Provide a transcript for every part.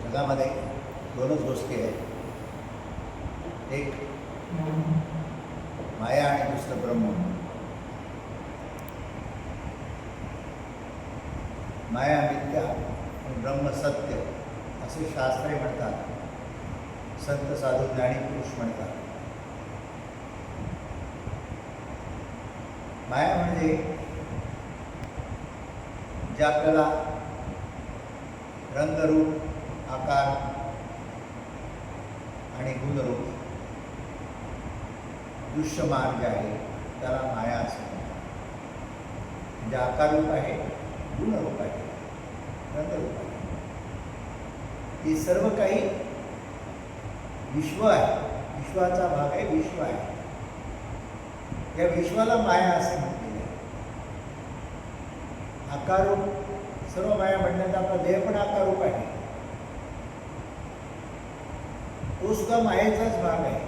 जगामध्ये दोनच गोष्टी आहेत, एक माया आणि दुसरं ब्रह्म. माया मिथ्या आणि ब्रह्म सत्य असे शास्त्रे म्हणतात, संत साधू ज्ञानी पुरुष म्हणतात. माया म्हणजे जे आपल्याला रंगरूप, आकार आणि गुणरूप दृश्यमान जे आहे त्याला माया असे म्हणतात. म्हणजे आकाररूप आहे, गुणरूप आहे, रंगरूप आहे. हे सर्व काही विश्व आहे, विश्वाचा भाग आहे, विश्व आहे. या विश्वाला माया असे म्हटलेले आहे. आकाररूप सर्व माया म्हणण्याचा आपला देह पण आकाररूप आहे, तो सुद्धा मायेचाच भाग आहे.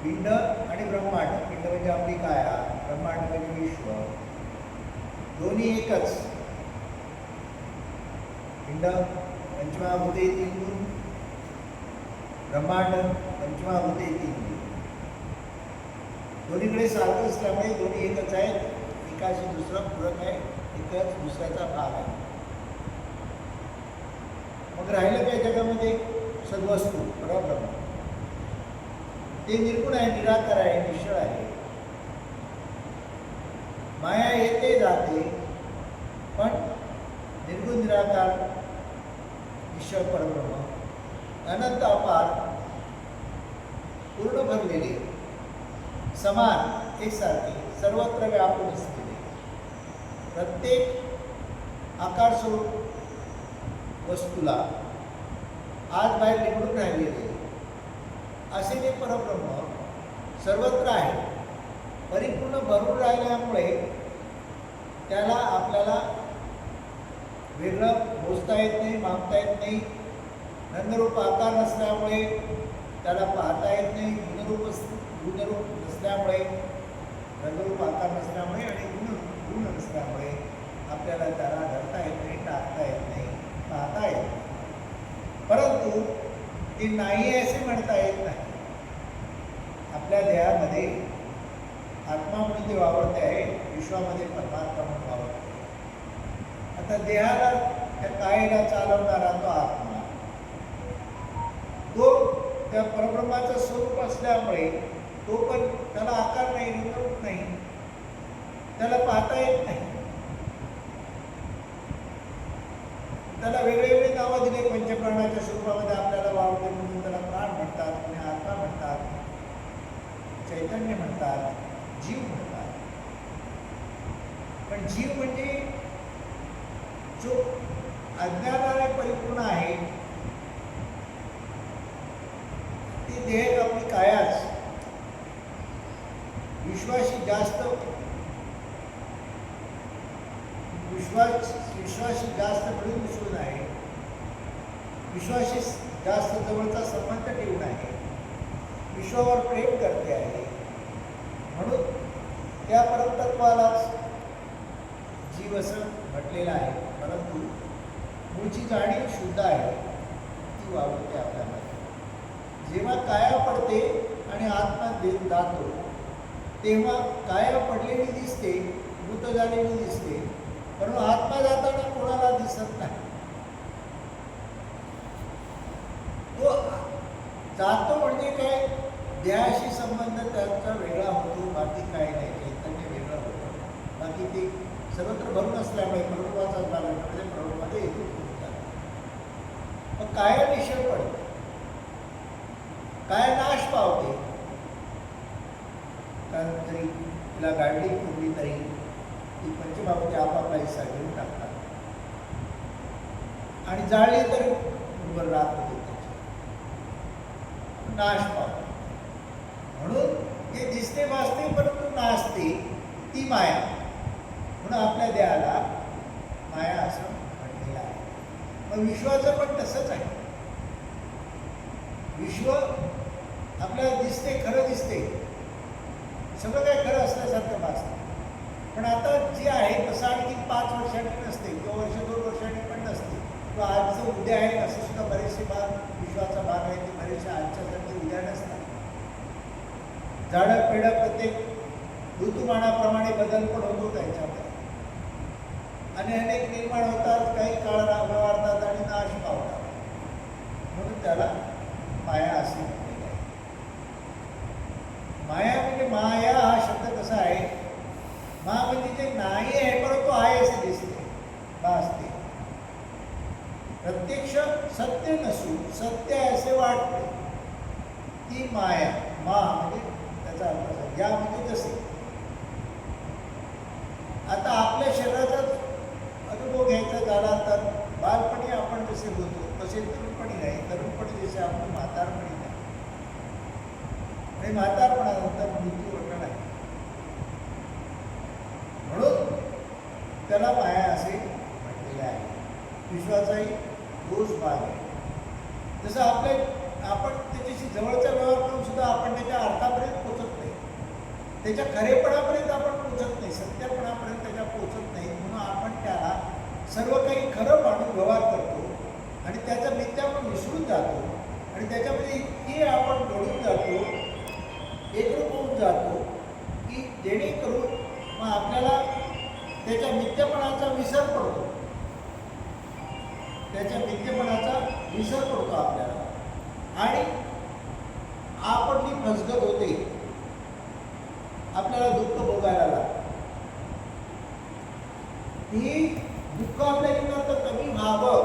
पिंड आणि ब्रह्मांड, पिंड म्हणजे आपली काया, ब्रह्मांड म्हणजे विश्व, दोन्ही एकच. पिंड पंचमहाभूते तीन, ब्रह्मांड पंचमहाभूते तीन. दोन्हीकडे सारखं असल्यामुळे दोन्ही एकच आहेत. एकाशी दुसरा पूरक आहे, एकच दुसऱ्याचा भाग आहे. मग राहिलं काय जगामध्ये? सद्वस्तू, परब्रह्म. ते निर्गुण आहे, निराकार आहे, निश्चळ आहे. माया येते जाते, पण निर्गुण निराकार निश्चळ परब्रह्म अनंत अपार पूर्ण भरलेले, समान, एकसारखे, सर्वत्र व्यापून असलेले, प्रत्येक आकार स्वरूप वस्तूला आज बाहेर निवडून राहिलेले असे ते परब्रह्म सर्वत्र आहे. परिपूर्ण भरून राहिल्यामुळे त्याला आपल्याला वेगळं मोजता येत नाही, मापता येत नाही. रंगरूप आकार नसल्यामुळे त्याला पाहता येत नाही. गुणरूप नसल्यामुळे, रंगरूप आकार नसल्यामुळे आणि गुण नसल्यामुळे आपल्याला त्याला धरता येत नाही, टाकता येत नाही, पाहता येत नाही. परंतु ते नाही असे म्हणता येत नाही. आपल्या देहामध्ये आत्मा म्हणून ते वावरते आहे, विश्वामध्ये परमात्मा म्हणून वावरते. आता देहाला, त्या कायेला चालवणारा तो आत्मा, तो त्या परब्रह्माचं स्वरूप असल्यामुळे तो पण त्याला आकार नाही, रंगरूप नाही, त्याला पाहता येत नाही. त्याला वेगवेगळे नावं दिले. पंचप्राणाच्या स्वरूपामध्ये आपल्याला वावरते म्हणून त्याला प्राण म्हणतात, आणि आत्मा म्हणतात, चैतन्य म्हणतात, जीव म्हणतात. पण जीव म्हणजे जो अज्ञानाने परिपूर्ण आहे. ती देह आपली कायाच विश्वाशी जास्त मिळून मिसळून आहे, विश्वाशी जास्त जवळचा संबंध ठेवून आहे, विश्वावर प्रेम करते आहे. म्हणून त्या परमतत्वालाच जीव असं म्हटलेलं आहे. परंतु मूळची जाणीव शुद्ध आहे, ती वावरते आपल्याला. जेव्हा काया पडते आणि आत्मा जातो, तेव्हा काया पडलेली दिसते, मृत झालेली दिसते, परंतु आत्मा जाताना कोणाला दिसत नाही. तो जातो म्हणजे काय? देहाशी संबंध त्याचा वेगळा होतो, बाकी काय नाही. चैतन्य वेगळं होतं, बाकी ते सर्वत्र भरून असल्यामुळे प्रभुत्वाचा झाला म्हणजे प्रभुत्वामध्ये येतो. मग काया निश्चय पडते, काय नाश पावते. कारण तरी तिला गाडली पुरली तरी ती पंचमहाभूते आपापला हिस्सा घेऊन टाकतात, आणि जाळली तर उभं राहत होते, नाश पावते. म्हणून हे दिसते भासते परंतु नासते, ती माया. म्हणून आपल्या देहाला माया असं म्हटलेलं आहे. मग विश्वाचं पण तसंच आहे. विश्व आपल्याला दिसते, खरं दिसते, सगळं काय खरं असल्यासारखं भासतं. पण आता जे आहे तसं आणखी 5 वर्षांनी नसते किंवा वर्ष 2 वर्षांनी पण नसते किंवा आजचं उद्या आहे असं सुद्धा बरेचसे भाग विश्वाचा भाग आहे ते बरेचसे आजच्यासारखे उद्या नसतात. झाडं पेढं प्रत्येक ऋतुमानाप्रमाणे बदल पण होतो त्याच्यामध्ये आणि अनेक निर्माण होतात, काही काळ व्यवहारतात आणि नाश पावतात. म्हणून त्याला माया असे म्हटलेले आहे. माया म्हणजे माया हा शब्द कसा आहे, मा म्हणजे जे नाही आहे परंतु आहे असे दिसते भासते. प्रत्यक्ष सत्य नसून सत्य असे वाटते ती माया. मा म्हणजे त्याचा अर्थ असा, या म्हणजे जसे. आता आपल्या शरीराचा अनुभव घ्यायचा झाला तर बालपणी आपण जसे होतो तसे तरुणपणी नाही, तरुणपणी जसे आपण म्हातारपणी नाही आणि म्हातारपणानंतर मृत्यू होणार नाही. म्हणून त्याला माया असे म्हटलेले आहे. विश्वाचाही दोष भाग आहे. जसं आपण त्याच्याशी जवळचा व्यवहार करून सुद्धा आपण त्याच्या अर्थापर्यंत पोचत नाही, त्याच्या खरेपणापर्यंत आपण पोचत नाही, सत्यपणापर्यंत त्याच्या पोचत नाही. म्हणून आपण त्याला सर्व काही खरं मानून व्यवहार करतो आणि त्याचा मिथ्या आपण विसरून जातो आणि त्याच्यामध्ये इतकी आपण घडून जातो, एकरूप होऊन जातो की जेणेकरून मग आपल्याला त्याच्या मिथ्यापणाचा विसर पडतो, त्याच्या मिथ्यापणाचा विसर पडतो आपल्याला आणि आपली फसगत होते, आपल्याला दुःख भोगायला लागतं. ही दुःख आपल्या जीवनात कमी व्हावं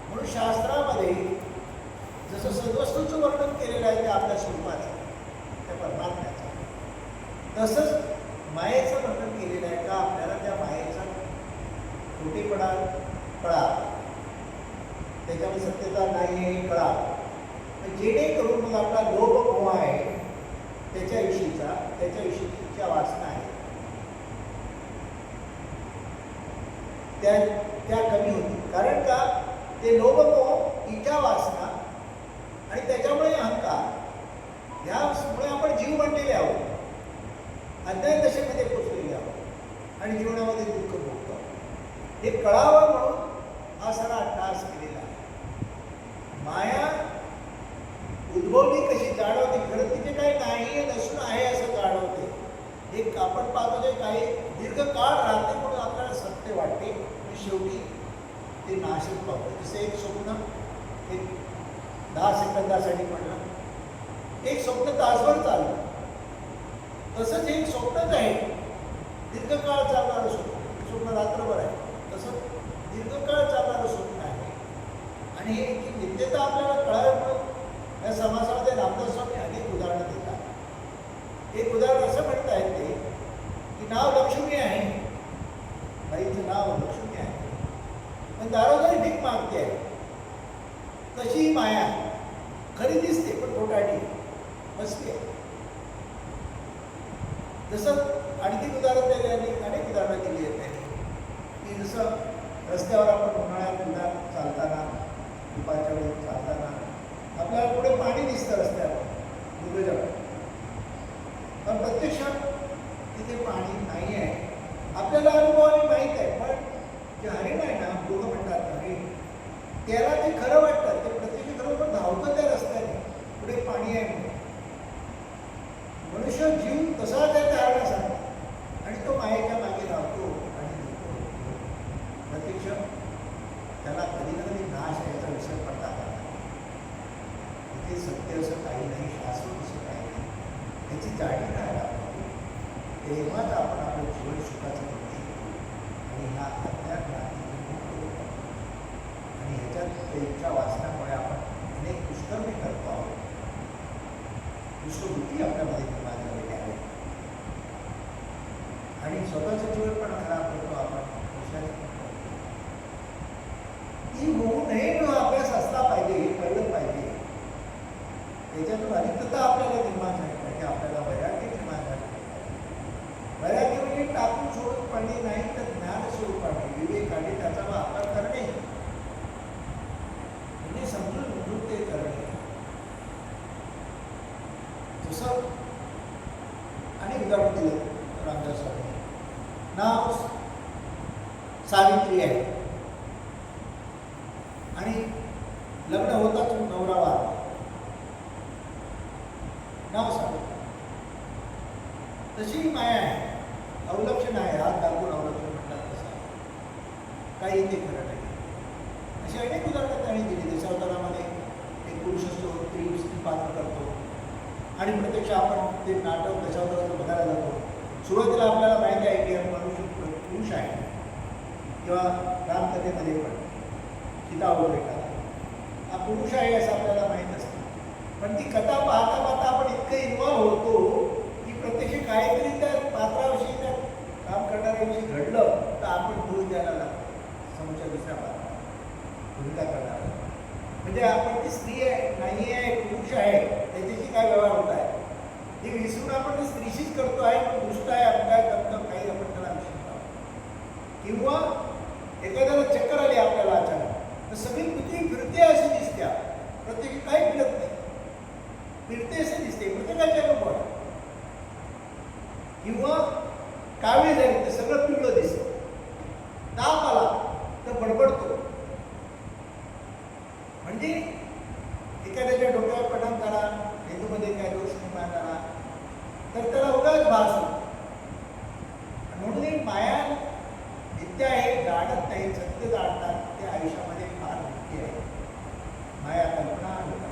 म्हणून शास्त्रामध्ये जसं सद्वस्तूचं वर्णन केलेलं आहे ते आपल्या स्वरूपाचं, त्या परमात्म्याचं, तसंच मायेचं वर्णन केलेलं आहे का आपल्याला त्या मायेचा खोटेपणा कळा, त्याच्यामध्ये सत्यता नाही आहे कळा, जेणेकरून मग आपला लोभ मोह आहे त्याच्याविषयीच्या वासना आहे त्या कमी होतील. कारण का ते लोभ मोह, इच्छा, वासना आणि त्याच्यामुळे अहंकार, यामुळे आपण जीव बनलेले आहोत, अज्ञान दशेमध्ये पोचलेले आहोत आणि जीवनामध्ये दुःख भोगतो. हे कळावं म्हणून हा सारा अट्टहास केलेला आहे. माया उद्भवली कशी जाणवते, खरं तिथे काही नाही नसून आहे असं जाणवते. एक आपण पाहतो ते काही दीर्घकाळ राहते म्हणून आपल्याला सत्य वाटते आणि शेवटी ते नाशच पावते. जसे एक स्वप्न एक 10 सेकंदासाठी पडलं, एक स्वप्न तासभर चाललं, तसंच एक स्वप्नच आहे दीर्घकाळ चालणारं स्वप्न रात्रभर आहे, तसं दीर्घकाळ चालणारं स्वप्न आहे. आणि हे की नित्यता आपल्याला कळायला या समासामध्ये रामदास स्वामी अनेक उदाहरणं देतात. एक उदाहरण असं म्हणता येते की नाव लक्ष्मी आहे, बाईचं नाव लक्ष्मी आहे, पण दारोदारी भीक मागते आहे. तशी माया खरी दिसते पण खोटाटी बसते. जसं आणखी उदाहरण दिले अनेक उदाहरणं दिली आहेत त्यांनी की जसं रस्त्यावर आपण उन्हाळ्यात उन्हात चालताना, दुपारच्या वेळी चालताना आपल्याला पुढे पाणी दिसतं रस्त्यावर दुर्गजळ, पण प्रत्यक्षात तिथे पाणी नाही आहे. आपल्याला अनुभवाने माहीत आहे, पण जे हरिण आहे ना, लोक म्हणतात हरिण, त्याला ते खरं वाटतं, ते प्रत्यक्ष खरोखर धावतं त्या रस्त्याने, पुढे पाणी आहे म्हणून. मनुष्य जीव तसाच आहे त्या हरणासाठी आणि तो मायेच्या मागे धावतो आणि प्रत्यक्ष त्याला कधी ना कधी नाश याचा विसर पडता कामा नये. इथे सत्य असं काही नाही, शाश्वत असं काही नाही, याची जाणीव राहायला पाहिजे. तेव्हाच आपण आपलं जीवन सुखाचं करू शकतो आणि ह्या अज्ञान क्रांतीतून मुक्त होतो. आणि ह्याच्यात त्यांच्या वाचनामुळे आपण अनेक दुष्कर्मी करतो आहोत, दुष्टबुद्धी आपल्यामध्ये निर्माण झालेली आहे आणि स्वतःचं जीवन पण खराब करतो आपण. ती होऊ नये म्हणून अभ्यास असला पाहिजे, हे कळलं पाहिजे. त्याच्यातून अनित्यता आपल्याला निर्माण झाली पाहिजे, आपल्याला वैराग्य निर्माण झाले पाहिजे. वैराग्य म्हणजे टाकून सोडून पडणे नाही, तर ज्ञान स्वरूपाने विवेकाने त्याचा वापर करणे, म्हणजे समजून उमजून ते करणे. जसं आणि उदाहरण दिलं रामदास स्वामी, नाव सावित्री आहे आणि लग्न होताच नवरा वारला, नाव सावित्री. तशी माया आहे, अवलक्षण आहे, हात दाखवून अवलक्षण म्हणतात तसं काही ते खरं नाही. अशी अनेक उदाहरणं त्यांनी दिली. दशावतारामध्ये एक पुरुष असतो, स्त्री पात्र करतो आणि प्रत्यक्ष आपण ते नाटक दशावताराचं बघायला जातो. सुरुवातीला आपल्याला माहिती आहे की हा मनुष्य पुरुष आहे, किंवा रामकथेमध्ये पण सीता वगैरे हा पुरुष आहे असं आपल्याला माहीत असतं. पण ती कथा पाहता पाहता आपण इतकं इन्व्हॉल्व होतो की प्रत्यक्ष काहीतरी त्या पात्राविषयी, त्या काम करणाऱ्याविषयी घडलं तर आपण भूल द्यायला लागतो. समोरच्या दुसऱ्या पात्राला भूमिका करणार म्हणजे आपण ती स्त्री आहे नाही आहे, पुरुष आहे, त्याच्याशी काय व्यवहार होत आहे हे विसरून आपण स्त्रीशीच करतो आहे. पण दुष्ट आहे, आपण काय करतो, काही आपण त्याला विषय, किंवा एखाद्याला चक्कर आली आपल्याला अचानक तर सगळी पृथ्वी फिरते अशी दिसते, प्रत्येक काही फिरत नाही, फिरते असे दिसते, प्रत्येकाच्या अनुभव आहे. किंवा कावीळ झाली तर सगळं पिवळं दिसतं, ताप आला तर बडबडतो. म्हणजे एखाद्याच्या डोक्यावर परिणाम करा, हेतूमध्ये काय दोष निर्माण करा तर त्याला उगाच भास होतो. म्हणून ही माया नित्य आहे, जाणत नाही, सत्य जाणतात ते आयुष्यामध्ये फार नित्य आहे. माया कल्पना होता,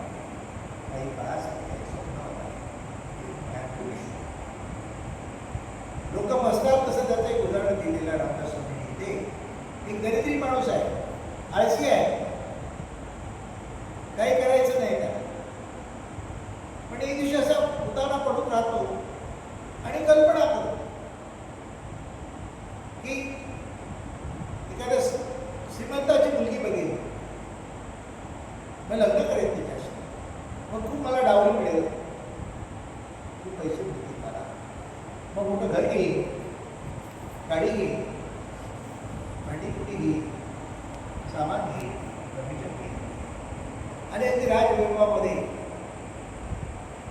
काही काळासाठी स्वप्न होता, लोक बसतात तसं त्याचं एक उदाहरण दिलेलं आहे रामदास स्वामींनी. ते एक दरिद्री माणूस आहे, आळशी आहे, काही करायचं नाही त्याला. पण एक दिवशी असा उताना पडून राहतो आणि कल्पना करतो की एखाद्या श्रीमंताची मुलगी बघेल, मग लग्न करेल तिच्याशी, मग खूप मला डावरी मिळेल, खूप पैसे मिळतील मला, मग मोठं घर घेईल, गाडी घेईल, भांडी कुठे घेईल, सामान घेईल, फर्निचर घेईल आणि ते राजवैभवामध्ये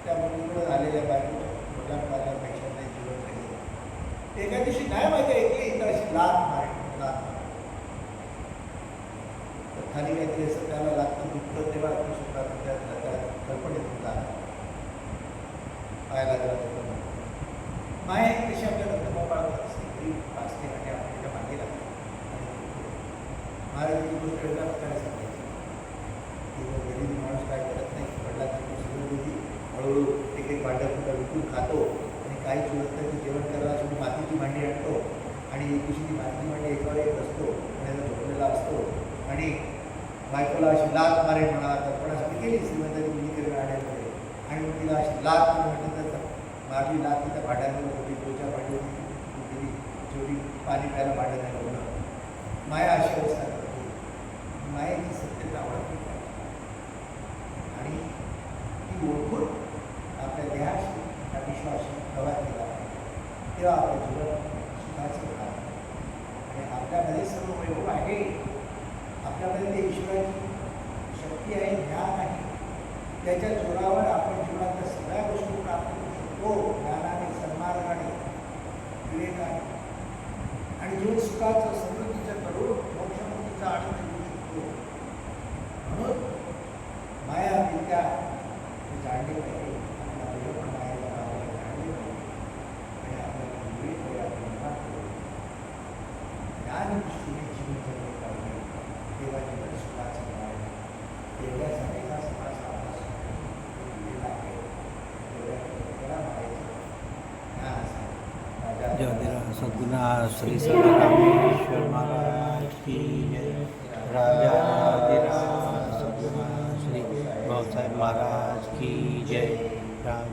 त्या मुलीकडे आलेल्या मुलांपेक्षा नाही जीवन राहील. एका दिवशी नाही माहिती ऐकली तर अशी लाथ मारेल, लाथ खाली काहीतरी असं त्याला लागतं दुखतं तेव्हा सुद्धा त्या कल्पनेत होता पाहायला गेला. माया तशी आपल्या दत्तबाळात असते, ती वाचते आणि आपण त्याच्या मागे लागतो. महाराजांची गोष्ट वेगळ्या प्रकारे सांगायची की गरीब माणूस काय करत नाही, वडिलांची सगळं होती, हळूहळू एक एक भांडं कुठं विकून खातो आणि काही चुरत नाही ते जेवण करायला शेवटी मातीची भांडी आणतो आणि एक दिवशी ती मातीची भांडी एकावर एक असतो आणि झोपलेला असतो आणि बायकोला अशी लाथ मारेल म्हणा कल्पनासाठी केली श्रीमंताची मुली राहण्यामध्ये आणि मग तिला अशी लाथ म्हटलं तर मारली लाथ तिच्या भांड्यांवर होती, दोच्या भांडी होती, शेवटी पाणी प्यायला भांडं नाही होणं. माया अशी अवस्था करते. मायेची सत्यता ओळखली पाहिजे आणि ती ओळखून आपल्या देहाशी त्या विश्वाशी प्रवास केला पाहिजे, तेव्हा आपलं जीवन सुखाचं होणार आणि आपल्यामध्ये सर्व वैभव आहे, आपल्यामध्ये ते ईश्वराची शक्ती आहे, ज्ञान आहे, त्याच्या जोरावर आपण जीवनातल्या सगळ्या गोष्टी प्राप्त करू शकतो. ज्ञानाने, सन्मार्गाने, विवेकाने आणि जीवन सुखाचं समृद्धीचं करून मोक्षमुक्तीचा आनंद घेऊ शकतो. म्हणून माया विद्या जाणली पाहिजे, आपला देव पण मायाला जाणले पाहिजे आणि आपल्याला विवेक वयात निर्माण करून ज्ञान दृष्टीने जीवन जगले पाहिजे. तेव्हा जीवन सुखाचं मिळालं. तेवढ्यासाठी हा समाज आपला दिलेला आहे. तेवढ्या मायाचं ज्ञान असावं. सद्गुणा श्री सदारामेश्वर महाराज की जय. राजाधिराज सद्गुणा श्री भाऊसाहेब महाराज की जय. राज